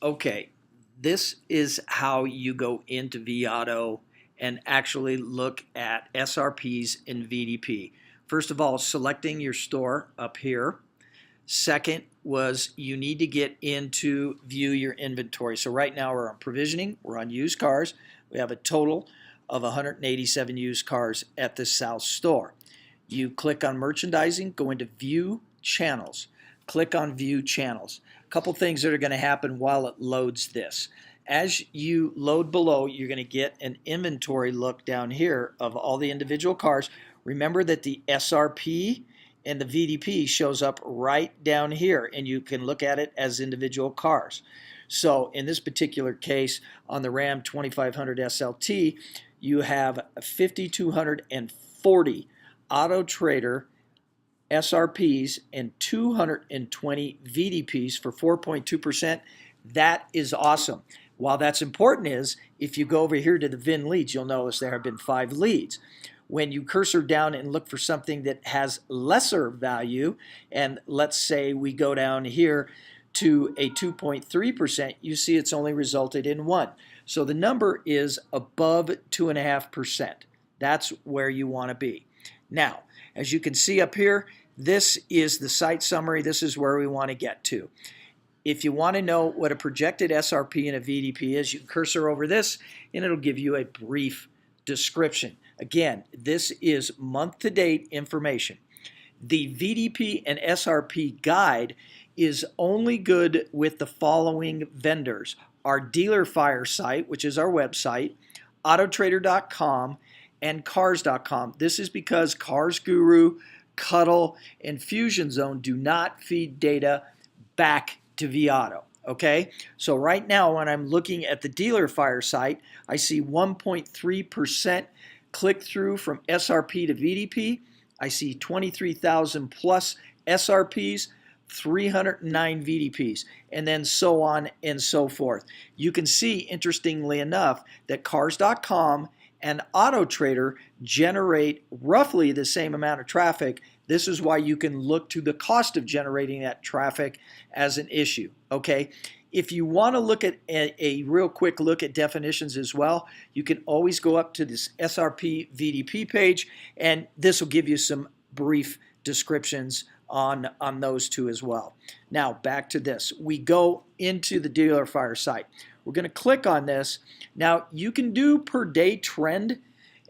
Okay, this is how you go into VAUTO and actually look at SRPs in VDP. First of all, selecting your store up here. Second was you need to get into view your inventory. So right now we're on provisioning, we're on used cars. We have a total of 187 used cars at the South store. You click on merchandising, go into view channels. Click on view channels. A couple things that are going to happen while it loads this. As you load below, you're going to get an inventory look down here of all the individual cars. Remember that the SRP and the VDP shows up right down here, and you can look at it as individual cars. So in this particular case, on the Ram 2500 SLT, you have 5,240 Auto Trader SRPs and 220 VDPs for 4.2%. That is awesome. While that's important is, if you go over here to the VIN leads, you'll notice there have been 5 leads. When you cursor down and look for something that has lesser value, and let's say we go down here to a 2.3%, you see it's only resulted in 1. So the number is above 2.5%. That's where you want to be. Now, as you can see up here, this is the site summary. This is where we want to get to. If you want to know what a projected SRP and a VDP is, you can cursor over this and it'll give you a brief description. Again, this is month-to-date information. The VDP and SRP guide is only good with the following vendors: our dealer fire site, which is our website, autotrader.com, and cars.com. This is because Cars Guru, Cuddle, and Fusion Zone do not feed data back to VAUTO. Okay, so right now when I'm looking at the dealer fire site, I see 1.3% click-through from SRP to VDP. I see 23,000 plus SRPs, 309 VDPs, and then so on and so forth. You can see, interestingly enough, that Cars.com and AutoTrader generate roughly the same amount of traffic. This is why you can look to the cost of generating that traffic as an issue. Okay, if you want to look at a real quick look at definitions as well, you can always go up to this SRP VDP page, and this will give you some brief descriptions on those two as well. Now back to this. We go into the dealer fire site. We're going to click on this. Now you can do per day trend,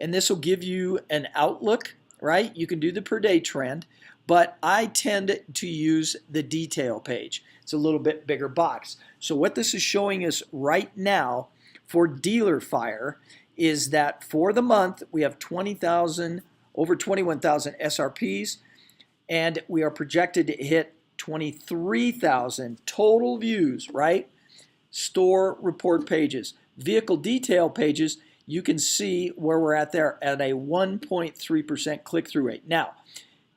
and this will give you an outlook, right? You can do the per day trend, but I tend to use the detail page. It's a little bit bigger box. So what this is showing us right now for dealer fire is that for the month we have 20,000, over 21,000 SRPs, and we are projected to hit 23,000 total views, right? Store report pages, vehicle detail pages, you can see where we're at there at a 1.3% click-through rate. Now,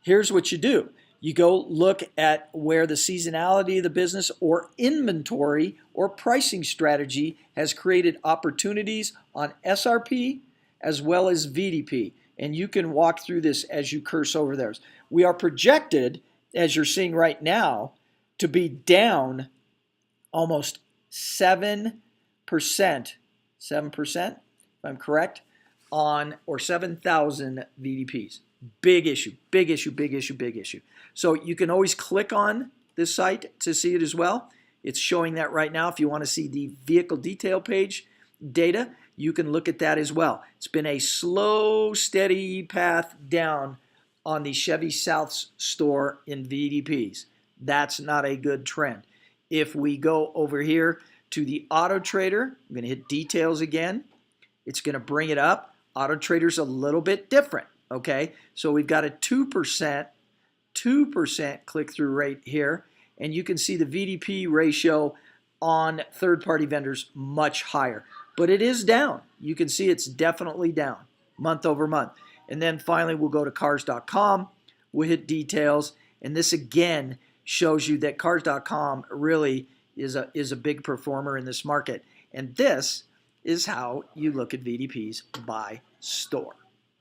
here's what you do. You go look at where the seasonality of the business or inventory or pricing strategy has created opportunities on SRP as well as VDP. And you can walk through this as you curse over theirs. We are projected, as you're seeing right now, to be down almost 7%, 7%, if I'm correct, on or 7,000 VDPs. Big issue, big issue, big issue, big issue. So you can always click on this site to see it as well. It's showing that right now. If you want to see the vehicle detail page data, you can look at that as well. It's been a slow, steady path down on the Chevy South store in VDPs. That's not a good trend. If we go over here to the Auto Trader, I'm going to hit details again. It's going to bring it up. Auto Trader's a little bit different. Okay, so we've got a 2% click-through rate here, and you can see the VDP ratio on third-party vendors much higher. But it is down. You can see it's definitely down month over month. And then finally we'll go to cars.com, we'll hit details, and this again shows you that cars.com really is a big performer in this market. And this is how you look at VDPs by store.